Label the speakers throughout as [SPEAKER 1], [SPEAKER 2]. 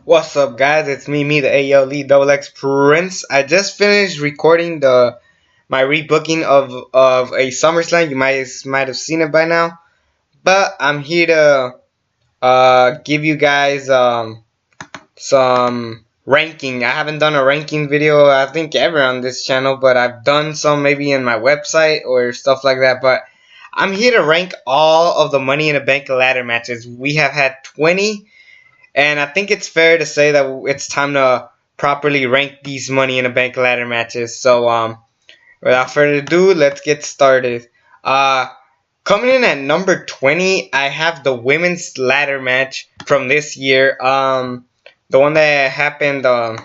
[SPEAKER 1] What's up, guys? It's me, the ALE Double X Prince. I just finished recording my rebooking of a SummerSlam. You might have seen it by now, but I'm here to give you guys some ranking. I haven't done a ranking video I think ever on this channel, but I've done some maybe in my website or stuff like that. But I'm here to rank all of the Money in the Bank ladder matches. We have had 20. And I think it's fair to say that it's time to properly rank these Money in the Bank ladder matches. So, without further ado, let's get started. Uh, Coming in at number 20, I have the women's ladder match from this year. The one that happened at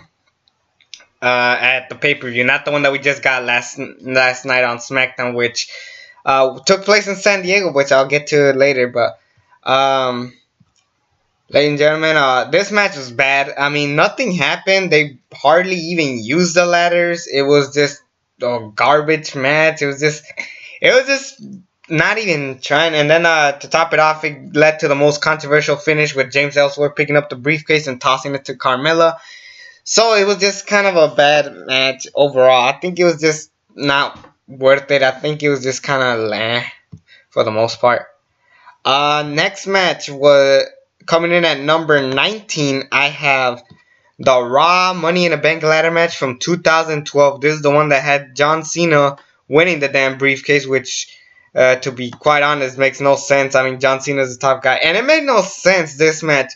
[SPEAKER 1] the pay-per-view, not the one that we just got last night on SmackDown, which took place in San Diego, which I'll get to later. But ladies and gentlemen, this match was bad. I mean, nothing happened. They hardly even used the ladders. It was just a garbage match. It was just not even trying. And then to top it off, it led to the most controversial finish with James Ellsworth picking up the briefcase and tossing it to Carmella. So it was just kind of a bad match overall. I think it was just not worth it. I think it was just kind of meh for the most part. Next match was coming in at number 19. I have the Raw Money in the Bank ladder match from 2012. This is the one that had John Cena winning the damn briefcase, which, to be quite honest, makes no sense. I mean, John Cena's the top guy, and it made no sense. This match,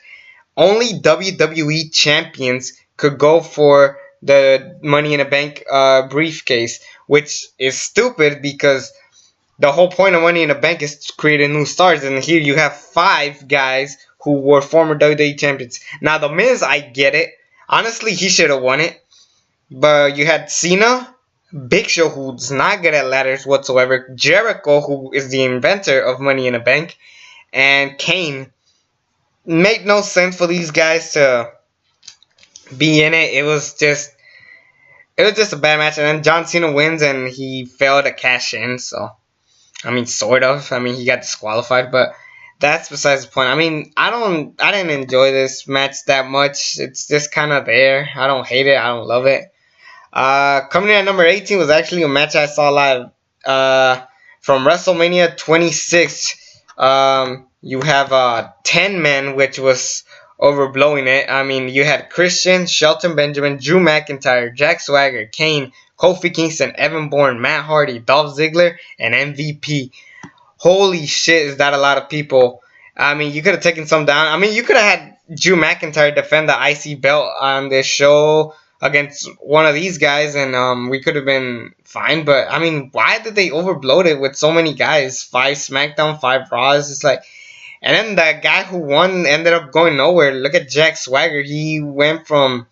[SPEAKER 1] only WWE champions could go for the Money in the Bank briefcase, which is stupid because the whole point of Money in the Bank is to create new stars, and here you have 5 guys who were former WWE champions. Now, The Miz, I get it. Honestly, he should have won it. But you had Cena, Big Show, who's not good at ladders whatsoever, Jericho, who is the inventor of Money in the Bank, and Kane. Made no sense for these guys to be in it. It was just a bad match. And then John Cena wins, and he failed to cash in, so I mean, sort of. I mean, he got disqualified, but that's besides the point. I mean, I didn't enjoy this match that much. It's just kind of there. I don't hate it. I don't love it. Coming in at number 18 was actually a match I saw live. From WrestleMania 26. You have 10 men, which was overblowing it. I mean, you had Christian, Shelton Benjamin, Drew McIntyre, Jack Swagger, Kane, Kofi Kingston, Evan Bourne, Matt Hardy, Dolph Ziggler, and MVP. Holy shit, is that a lot of people. I mean, you could have taken some down. I mean, you could have had Drew McIntyre defend the IC belt on this show against one of these guys, and we could have been fine. But, I mean, why did they overbloat it with so many guys? 5 SmackDown, 5 Raw. It's just like... And then the guy who won ended up going nowhere. Look at Jack Swagger. He went from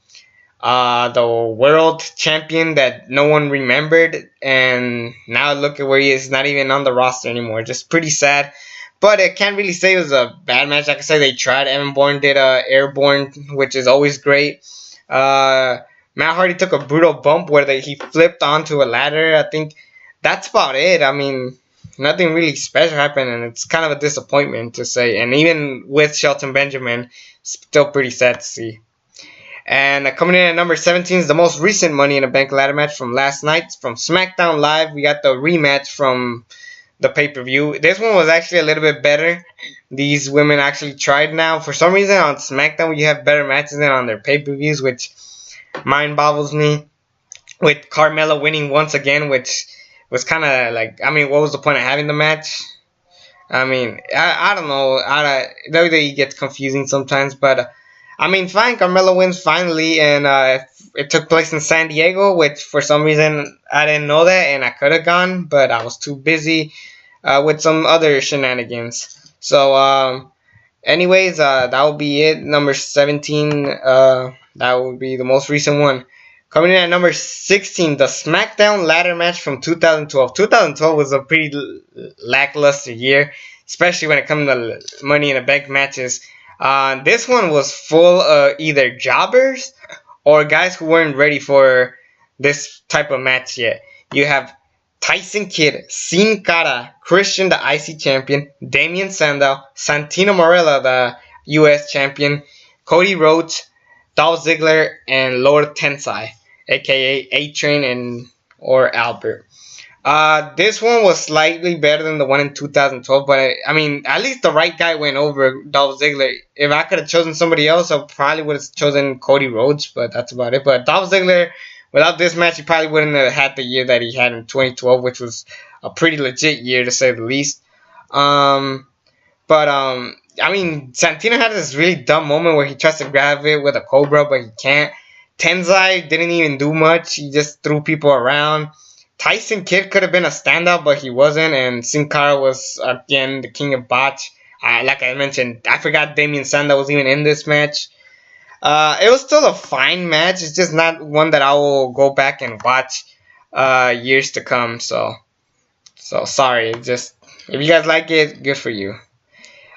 [SPEAKER 1] the world champion that no one remembered, and now look at where he is. Not even on the roster anymore. Just pretty sad. But I can't really say it was a bad match. Like I said, they tried. Evan Bourne did Airborne, which is always great. Matt Hardy took a brutal bump where he flipped onto a ladder. I think that's about it. I mean, nothing really special happened, and it's kind of a disappointment to say. And even with Shelton Benjamin, still pretty sad to see. And coming in at number 17 is the most recent Money in the Bank ladder match from last night. From SmackDown Live, we got the rematch from the pay-per-view. This one was actually a little bit better. These women actually tried now. For some reason, on SmackDown, you have better matches than on their pay-per-views, which mind boggles me. With Carmella winning once again, which was kind of like, I mean, what was the point of having the match? I mean, I don't know. WWE gets confusing sometimes, but I mean, fine. Carmella wins finally, and it took place in San Diego, which for some reason I didn't know that, and I could have gone, but I was too busy with some other shenanigans. So, anyways, that will be it. Number 17, that will be the most recent one. Coming in at number 16, the SmackDown ladder match from 2012. 2012 was a pretty lackluster year, especially when it comes to Money in the Bank matches. This one was full of either jobbers or guys who weren't ready for this type of match yet. You have Tyson Kidd, Sin Cara, Christian, the IC champion, Damian Sandow, Santino Marella, the US champion, Cody Rhodes, Dolph Ziggler and Lord Tensai, aka A-Train and or Albert. This one was slightly better than the one in 2012, but I mean, at least the right guy went over Dolph Ziggler. If I could have chosen somebody else, I probably would have chosen Cody Rhodes, but that's about it. But Dolph Ziggler, without this match, he probably wouldn't have had the year that he had in 2012, which was a pretty legit year to say the least. Um, but I mean, Santino had this really dumb moment where he tries to grab it with a Cobra, but he can't. Tenzai didn't even do much. He just threw people around. Tyson Kidd could have been a standout, but he wasn't. And Sin Cara was, again, the king of botch. Like I mentioned, I forgot Damien Sandow was even in this match. It was still a fine match. It's just not one that I will go back and watch years to come. So sorry. Just if you guys like it, good for you.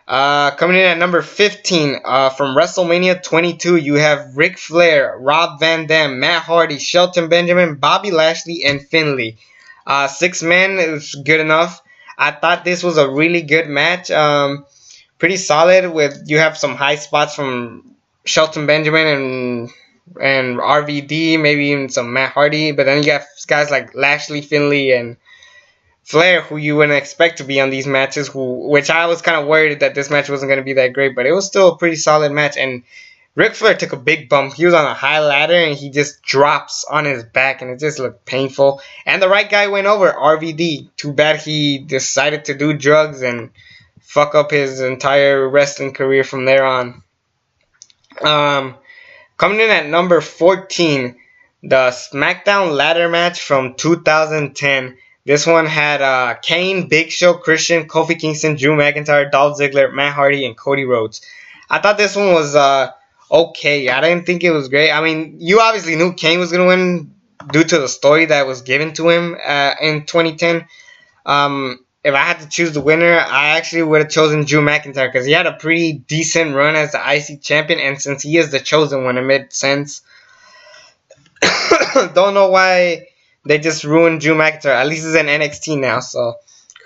[SPEAKER 1] Coming in at number 15 from WrestleMania 22, you have Ric Flair, Rob Van Dam, Matt Hardy, Shelton Benjamin, Bobby Lashley, and Finlay. 6 men is good enough. I thought this was a really good match. Pretty solid. With you have some high spots from Shelton Benjamin and RVD, maybe even some Matt Hardy, but then you got guys like Lashley, Finlay, and Flair, who you wouldn't expect to be on these matches, which I was kind of worried that this match wasn't going to be that great, but it was still a pretty solid match. And Ric Flair took a big bump. He was on a high ladder, and he just drops on his back, and it just looked painful. And the right guy went over, RVD. Too bad he decided to do drugs and fuck up his entire wrestling career from there on. Coming in at number 14, the SmackDown ladder match from 2010. This one had Kane, Big Show, Christian, Kofi Kingston, Drew McIntyre, Dolph Ziggler, Matt Hardy, and Cody Rhodes. I thought this one was okay. I didn't think it was great. I mean, you obviously knew Kane was going to win due to the story that was given to him in 2010. If I had to choose the winner, I actually would have chosen Drew McIntyre because he had a pretty decent run as the IC champion, and since he is the chosen one, it made sense. Don't know why they just ruined Drew McIntyre. At least he's in NXT now, so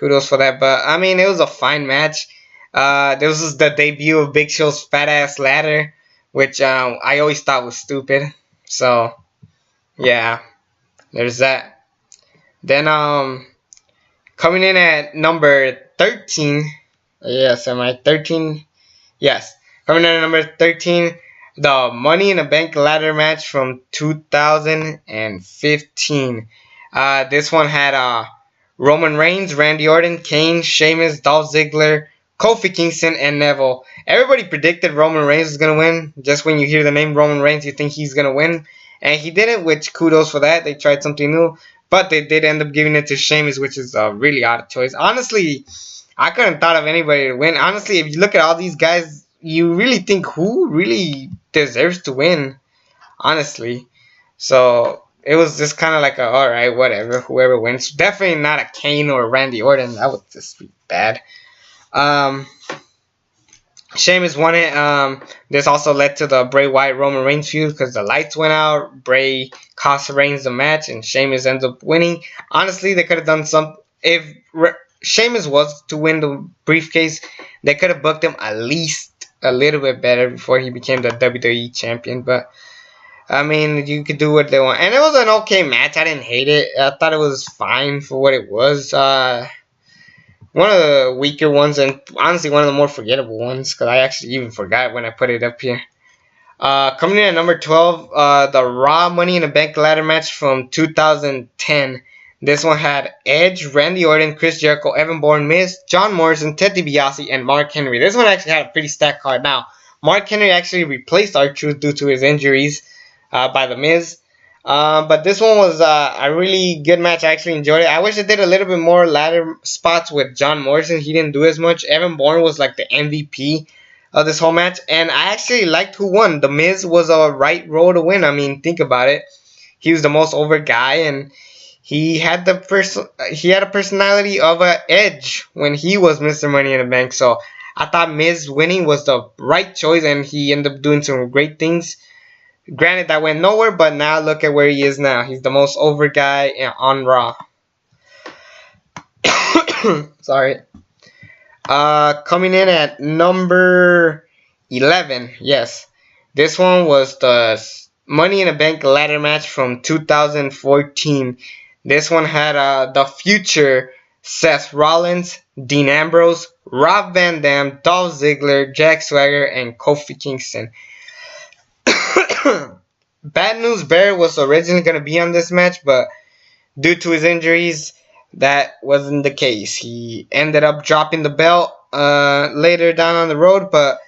[SPEAKER 1] kudos for that. But, I mean, it was a fine match. This was the debut of Big Show's fat-ass ladder, which I always thought was stupid. So, yeah, there's that. Then, coming in at number 13. Yes, am I 13? Yes. Coming in at number 13. The Money in the Bank ladder match from 2015. This one had Roman Reigns, Randy Orton, Kane, Sheamus, Dolph Ziggler, Kofi Kingston, and Neville. Everybody predicted Roman Reigns was going to win. Just when you hear the name Roman Reigns, you think he's going to win. And he didn't, which kudos for that. They tried something new. But they did end up giving it to Sheamus, which is a really odd choice. Honestly, I couldn't thought of anybody to win. Honestly, if you look at all these guys, you really think who really deserves to win, honestly. So it was just kind of like alright, whatever, whoever wins. Definitely not a Kane or Randy Orton. That would just be bad. Sheamus won it. This also led to the Bray Wyatt Roman Reigns feud because the lights went out. Bray cost Reigns the match, and Sheamus ends up winning. Honestly, they could have done some. If Sheamus was to win the briefcase, they could have booked him at least a little bit better before he became the WWE champion. But I mean, you could do what they want, and it was an okay match. I didn't hate it. I thought it was fine for what it was. One of the weaker ones, and honestly one of the more forgettable ones, because I actually even forgot when I put it up here. Coming in at number 12, the Raw Money in the Bank ladder match from 2010. This one had Edge, Randy Orton, Chris Jericho, Evan Bourne, Miz, John Morrison, Ted DiBiase, and Mark Henry. This one actually had a pretty stacked card. Now, Mark Henry actually replaced R-Truth due to his injuries by The Miz. But this one was a really good match. I actually enjoyed it. I wish they did a little bit more ladder spots with John Morrison. He didn't do as much. Evan Bourne was like the MVP of this whole match. And I actually liked who won. The Miz was a right role to win. I mean, think about it. He was the most over guy, and he had a personality of an Edge when he was Mr. Money in the Bank. So I thought Miz winning was the right choice, and he ended up doing some great things. Granted, that went nowhere, but now look at where he is now. He's the most over guy on Raw. Sorry. Coming in at number 11. Yes. This one was the Money in the Bank ladder match from 2014. This one had the future Seth Rollins, Dean Ambrose, Rob Van Dam, Dolph Ziggler, Jack Swagger, and Kofi Kingston. Bad News Bear was originally going to be on this match, but due to his injuries, that wasn't the case. He ended up dropping the belt later down on the road, but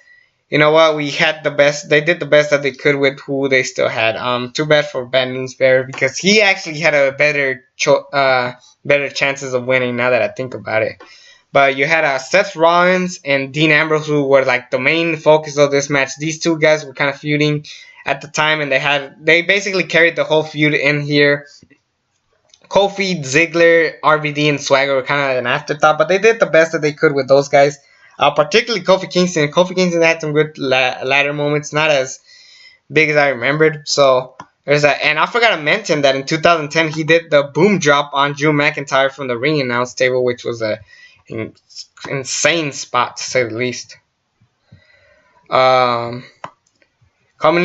[SPEAKER 1] you know what? We had the best. They did the best that they could with who they still had. Too bad for Bad News Bear because he actually had a better chances of winning. Now that I think about it, but you had Seth Rollins and Dean Ambrose who were like the main focus of this match. These two guys were kind of feuding at the time, and they basically carried the whole feud in here. Kofi, Ziggler, RVD, and Swagger were kind of an afterthought, but they did the best that they could with those guys. Particularly Kofi Kingston. Kofi Kingston had some good ladder moments, not as big as I remembered. So there's that. And I forgot to mention that in 2010 he did the boom drop on Drew McIntyre from the ring announce table, which was a insane spot to say the least. Coming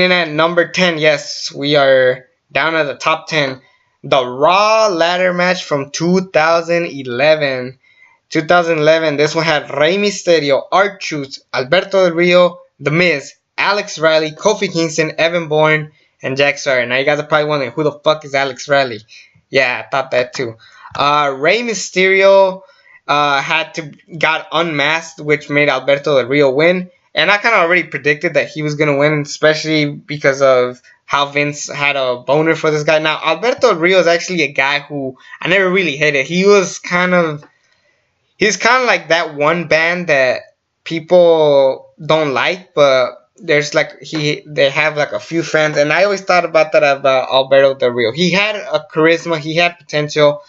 [SPEAKER 1] in at number 10, yes, we are down at the top 10. The Raw ladder match from 2011. 2011, this one had Rey Mysterio, R-Truth, Alberto Del Rio, The Miz, Alex Riley, Kofi Kingston, Evan Bourne, and Jack Swagger. Now you guys are probably wondering, who the fuck is Alex Riley? Yeah, I thought that too. Rey Mysterio got unmasked, which made Alberto Del Rio win. And I kind of already predicted that he was going to win, especially because of how Vince had a boner for this guy. Now, Alberto Del Rio is actually a guy who I never really hated. He's kind of like that one band that people don't like, but there's like they have like a few fans, and I always thought about that about Alberto Del Rio. He had a charisma, he had potential.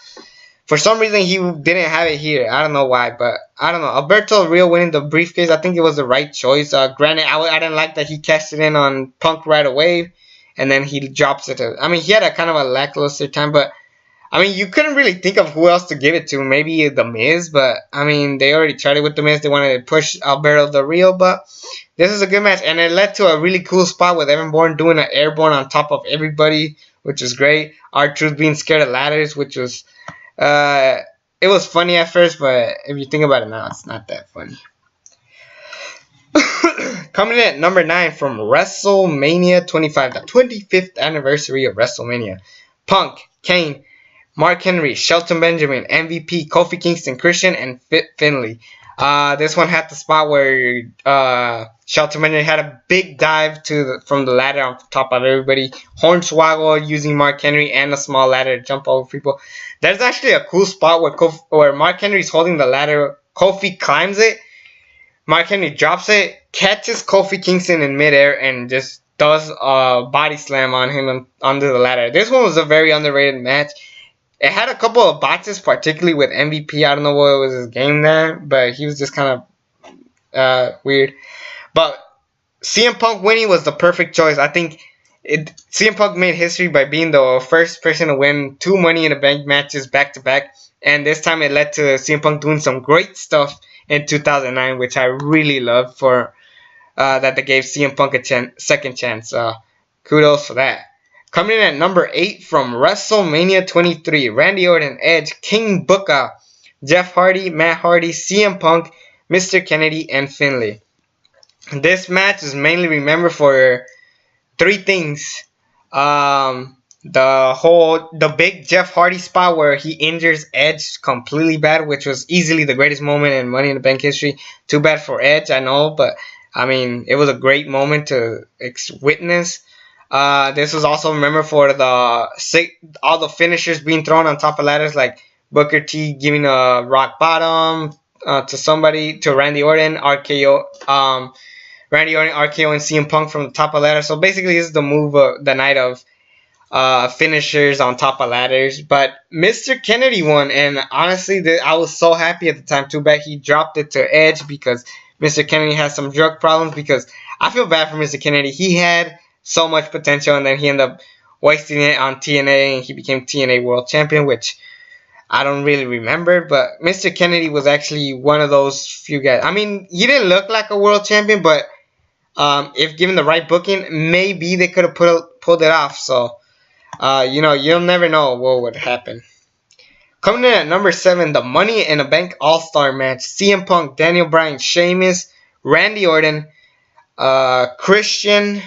[SPEAKER 1] For some reason, he didn't have it here. I don't know why, but I don't know. Alberto Del Rio winning the briefcase, I think it was the right choice. Granted, I didn't like that he cashed it in on Punk right away, and then he drops it to. I mean, he had a kind of a lackluster time, but I mean, you couldn't really think of who else to give it to. Maybe The Miz, but I mean, they already tried it with The Miz. They wanted to push Alberto Del Rio, but this is a good match, and it led to a really cool spot with Evan Bourne doing an airborne on top of everybody, which was great. R-Truth being scared of ladders, which was, it was funny at first, but if you think about it now, it's not that funny. Coming in at number 9 from WrestleMania 25, the 25th anniversary of WrestleMania. Punk, Kane, Mark Henry, Shelton Benjamin, MVP, Kofi Kingston, Christian, and Finlay. This one had the spot where Shelton Benjamin had a big dive from the ladder on top of everybody. Hornswoggle using Mark Henry and a small ladder to jump over people. There's actually a cool spot where Mark Henry's holding the ladder. Kofi climbs it. Mark Henry drops it, catches Kofi Kingston in midair, and just does a body slam on him under the ladder. This one was a very underrated match. It had a couple of botches, particularly with MVP. I don't know what was his game there, but he was just kind of weird. But CM Punk winning was the perfect choice. I think CM Punk made history by being the first person to win 2 Money in the Bank matches back-to-back. And this time it led to CM Punk doing some great stuff in 2009, which I really loved for that they gave CM Punk a second chance. Kudos for that. Coming in at number 8 from WrestleMania 23, Randy Orton, Edge, King Booker, Jeff Hardy, Matt Hardy, CM Punk, Mr. Kennedy, and Finlay. This match is mainly remembered for 3 things. The big Jeff Hardy spot where he injures Edge completely bad, which was easily the greatest moment in Money in the Bank history. Too bad for Edge, I know, but I mean, it was a great moment to witness. This was also remembered for all the finishers being thrown on top of ladders, like Booker T giving a rock bottom to Randy Orton, RKO, Randy Orton, RKO, and CM Punk from the top of ladder. So basically, this is the move of the night of finishers on top of ladders. But Mr. Kennedy won, and honestly, I was so happy at the time. Too bad he dropped it to Edge because Mr. Kennedy has some drug problems. Because I feel bad for Mr. Kennedy. He had so much potential, and then he ended up wasting it on TNA, and he became TNA World Champion, which I don't really remember. But Mr. Kennedy was actually one of those few guys. I mean, he didn't look like a world champion, but If given the right booking, maybe they could have pulled it off. So, you'll never know what would happen. Coming in at number 7, the Money in the Bank All-Star match. CM Punk, Daniel Bryan, Sheamus, Randy Orton, Christian.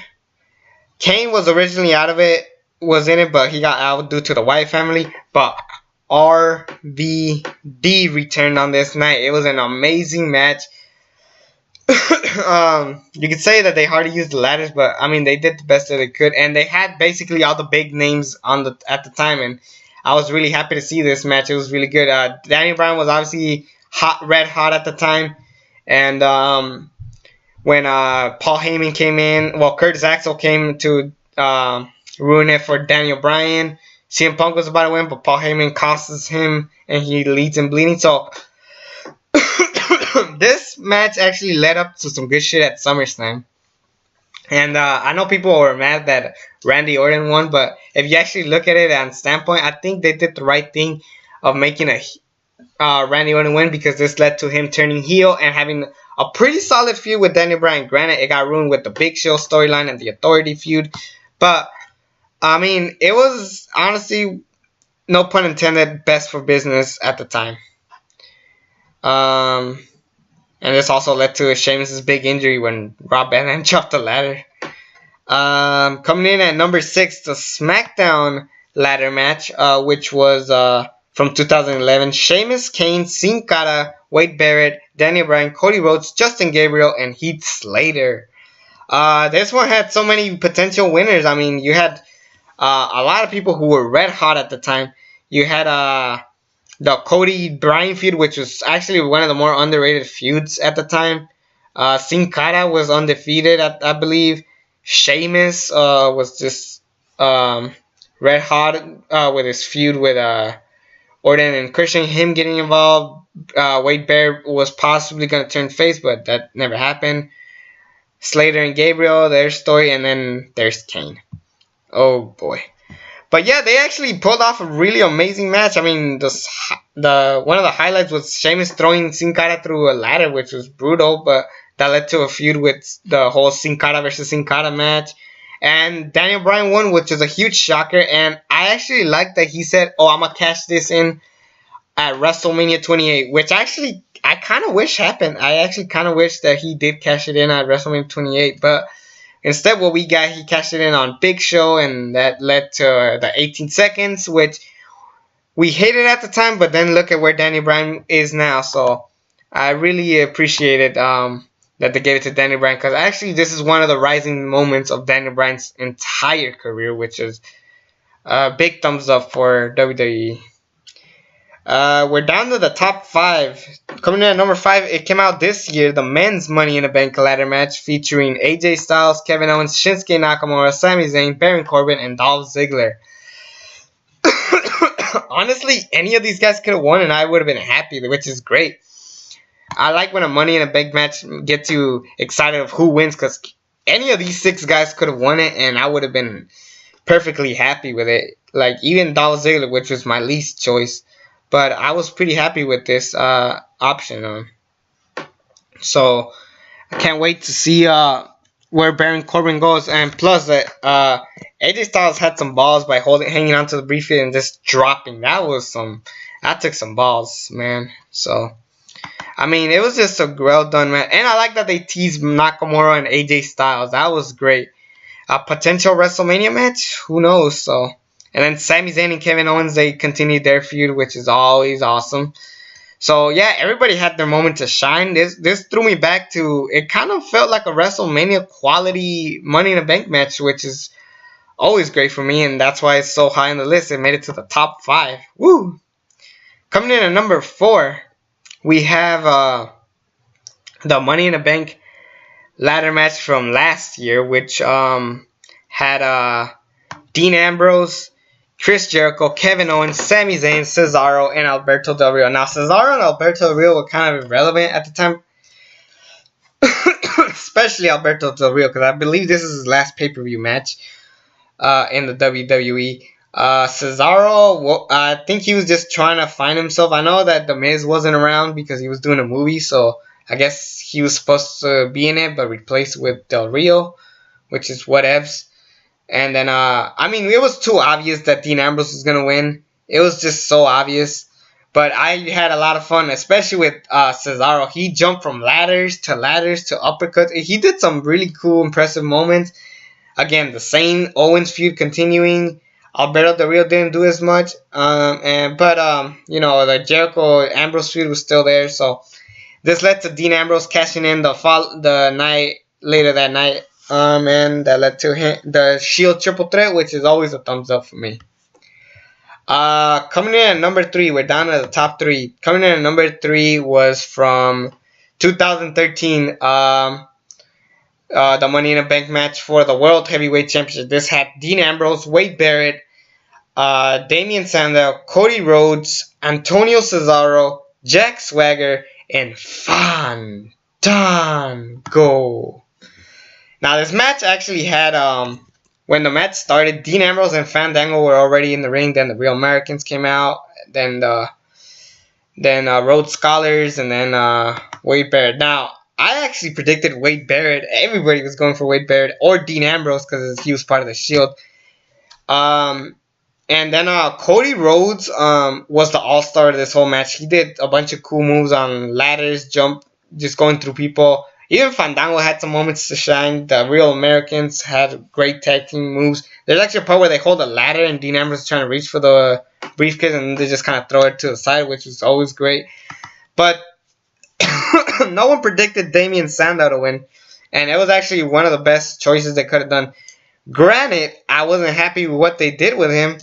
[SPEAKER 1] Kane was originally was in it, but he got out due to the Wyatt family. But RVD returned on this night. It was an amazing match. You could say that they hardly used the ladders, but I mean they did the best that they could, and they had basically all the big names at the time, and I was really happy to see this match. It was really good. Daniel Bryan was obviously red hot at the time, and when Paul Heyman came in, well, Curtis Axel came to ruin it for Daniel Bryan. CM Punk was about to win, but Paul Heyman costs him, and he leads in bleeding. So this match actually led up to some good shit at SummerSlam. And I know people were mad that Randy Orton won, but if you actually look at it on standpoint, I think they did the right thing of making a Randy Orton win, because this led to him turning heel and having a pretty solid feud with Daniel Bryan. Granted, it got ruined with the Big Show storyline and the Authority feud, but I mean, it was honestly, no pun intended, best for business at the time. And this also led to Sheamus' big injury when Rob Van Dam dropped the ladder. Coming in at number 6, the SmackDown ladder match, which was from 2011. Sheamus, Kane, Sin Cara, Wade Barrett, Daniel Bryan, Cody Rhodes, Justin Gabriel, and Heath Slater. This one had so many potential winners. I mean, you had a lot of people who were red hot at the time. You had the Cody Bryan feud, which was actually one of the more underrated feuds at the time. Sin Cara was undefeated, I believe. Sheamus was just red hot with his feud with Orton and Christian. Him getting involved. Wade Barrett was possibly going to turn face, but that never happened. Slater and Gabriel, their story, and then there's Kane. Oh boy. But yeah, they actually pulled off a really amazing match. I mean, the one of the highlights was Sheamus throwing Sin Cara through a ladder, which was brutal, but that led to a feud with the whole Sin Cara versus Sin Cara match. And Daniel Bryan won, which is a huge shocker. And I actually like that he said, "Oh, I'm gonna cash this in at WrestleMania 28," which actually I kind of wish happened. I actually kind of wish that he did cash it in at WrestleMania 28, but instead, what we got, he cashed it in on Big Show, and that led to the 18 seconds, which we hated at the time, but then look at where Daniel Bryan is now. So I really appreciated that they gave it to Daniel Bryan, because actually this is one of the rising moments of Daniel Bryan's entire career, which is a big thumbs up for WWE. We're down to the top 5. Coming in at number 5, it came out this year, the men's Money in the Bank ladder match featuring AJ Styles, Kevin Owens, Shinsuke Nakamura, Sami Zayn, Baron Corbin, and Dolph Ziggler. Honestly, any of these guys could have won and I would have been happy, which is great. I like when a Money in a Bank match gets you excited of who wins, because any of these 6 guys could have won it and I would have been perfectly happy with it. Like even Dolph Ziggler, which was my least choice. But I was pretty happy with this option. So I can't wait to see where Baron Corbin goes. And plus, AJ Styles had some balls by hanging onto the briefcase and just dropping. That took some balls, man. So, I mean, it was just a well done match. And I like that they teased Nakamura and AJ Styles. That was great. A potential WrestleMania match? Who knows? So. And then Sami Zayn and Kevin Owens, they continued their feud, which is always awesome. So, yeah, everybody had their moment to shine. This threw me back to, it kind of felt like a WrestleMania quality Money in the Bank match, which is always great for me, and that's why it's so high on the list. It made it to the top 5. Woo! Coming in at number 4, we have the Money in the Bank ladder match from last year, which had Dean Ambrose, Chris Jericho, Kevin Owens, Sami Zayn, Cesaro, and Alberto Del Rio. Now, Cesaro and Alberto Del Rio were kind of irrelevant at the time. Especially Alberto Del Rio, because I believe this is his last pay-per-view match in the WWE. Cesaro, I think he was just trying to find himself. I know that The Miz wasn't around because he was doing a movie, so I guess he was supposed to be in it, but replaced with Del Rio, which is whatevs. And then, I mean, it was too obvious that Dean Ambrose was going to win. It was just so obvious. But I had a lot of fun, especially with Cesaro. He jumped from ladders to uppercuts. He did some really cool, impressive moments. Again, the Sane Owens feud continuing. Alberto Del Rio didn't do as much. But you know, the Jericho Ambrose feud was still there. So this led to Dean Ambrose cashing in the night later that night. And that led to the Shield Triple Threat, which is always a thumbs up for me. Coming in at number 3, we're down to the top 3. Coming in at number 3 was from 2013, the Money in the Bank match for the World Heavyweight Championship. This had Dean Ambrose, Wade Barrett, Damian Sandow, Cody Rhodes, Antonio Cesaro, Jack Swagger, and Fandango. Now, this match actually had, when the match started, Dean Ambrose and Fandango were already in the ring. Then the Real Americans came out. Then Rhodes Scholars, and then Wade Barrett. Now, I actually predicted Wade Barrett. Everybody was going for Wade Barrett or Dean Ambrose because he was part of the Shield. And then Cody Rhodes was the all-star of this whole match. He did a bunch of cool moves on ladders, just going through people. Even Fandango had some moments to shine. The Real Americans had great tag team moves. There's actually a part where they hold a ladder and Dean Ambrose is trying to reach for the briefcase and they just kind of throw it to the side, which is always great. But no one predicted Damian Sandow to win. And it was actually one of the best choices they could have done. Granted, I wasn't happy with what they did with him.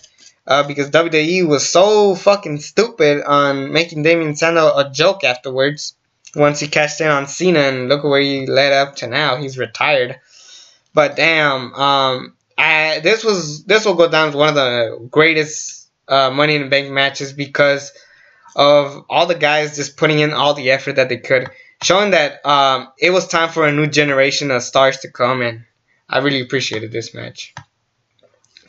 [SPEAKER 1] Because WWE was so fucking stupid on making Damian Sandow a joke afterwards. Once he cashed in on Cena, and look where he led up to now. He's retired. But damn, this will go down as one of the greatest Money in the Bank matches because of all the guys just putting in all the effort that they could, showing that it was time for a new generation of stars to come, and I really appreciated this match.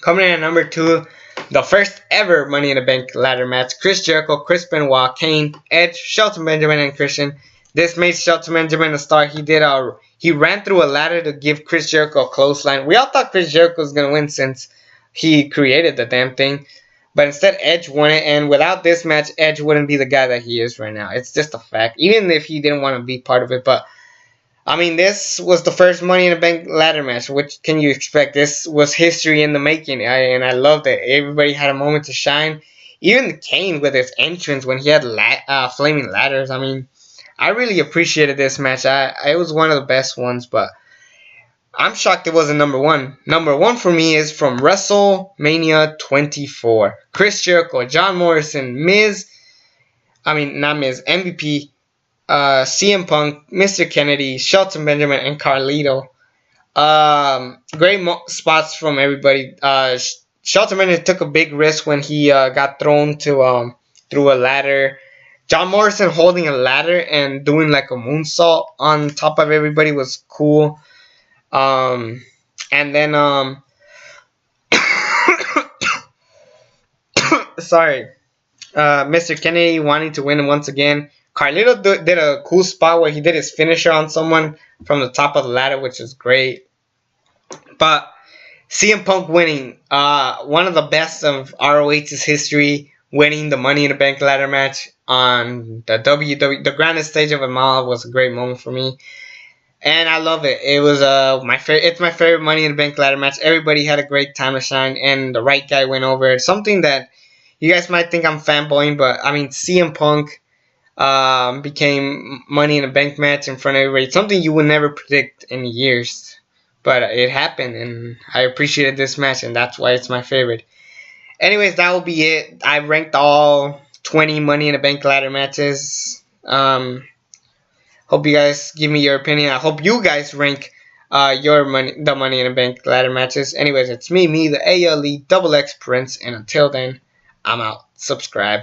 [SPEAKER 1] Coming in at number 2, the first ever Money in the Bank ladder match: Chris Jericho, Chris Benoit, Kane, Edge, Shelton Benjamin, and Christian. This made Shelton Benjamin a star. He ran through a ladder to give Chris Jericho a clothesline. We all thought Chris Jericho was going to win since he created the damn thing. But instead, Edge won it. And without this match, Edge wouldn't be the guy that he is right now. It's just a fact. Even if he didn't want to be part of it. But, I mean, this was the first Money in the Bank ladder match. What can you expect? This was history in the making. And I loved it. Everybody had a moment to shine. Even Kane with his entrance when he had flaming ladders. I mean, I really appreciated this match. It was one of the best ones, but I'm shocked it wasn't number 1. Number 1 for me is from WrestleMania 24. Chris Jericho, John Morrison, MVP, CM Punk, Mr. Kennedy, Shelton Benjamin, and Carlito. Great spots from everybody. Shelton Benjamin took a big risk when he got thrown through a ladder. John Morrison holding a ladder and doing like a moonsault on top of everybody was cool. And then Mr. Kennedy wanting to win once again. Carlito did a cool spot where he did his finisher on someone from the top of the ladder, which is great. But CM Punk winning, one of the best of ROH's history, winning the Money in the Bank ladder match on the grandest stage of them all was a great moment for me. And I love it. It was it's my favorite Money in the Bank ladder match. Everybody had a great time to shine, and the right guy went over it. Something that you guys might think I'm fanboying, but I mean, CM Punk became Money in the Bank match in front of everybody. Something you would never predict in years, but it happened, and I appreciated this match, and that's why it's my favorite. Anyways, that will be it. I ranked all 20 Money in the Bank ladder matches. Hope you guys give me your opinion. I hope you guys rank the Money in the Bank ladder matches. Anyways, it's me, the ALE XX Prince, and until then, I'm out. Subscribe.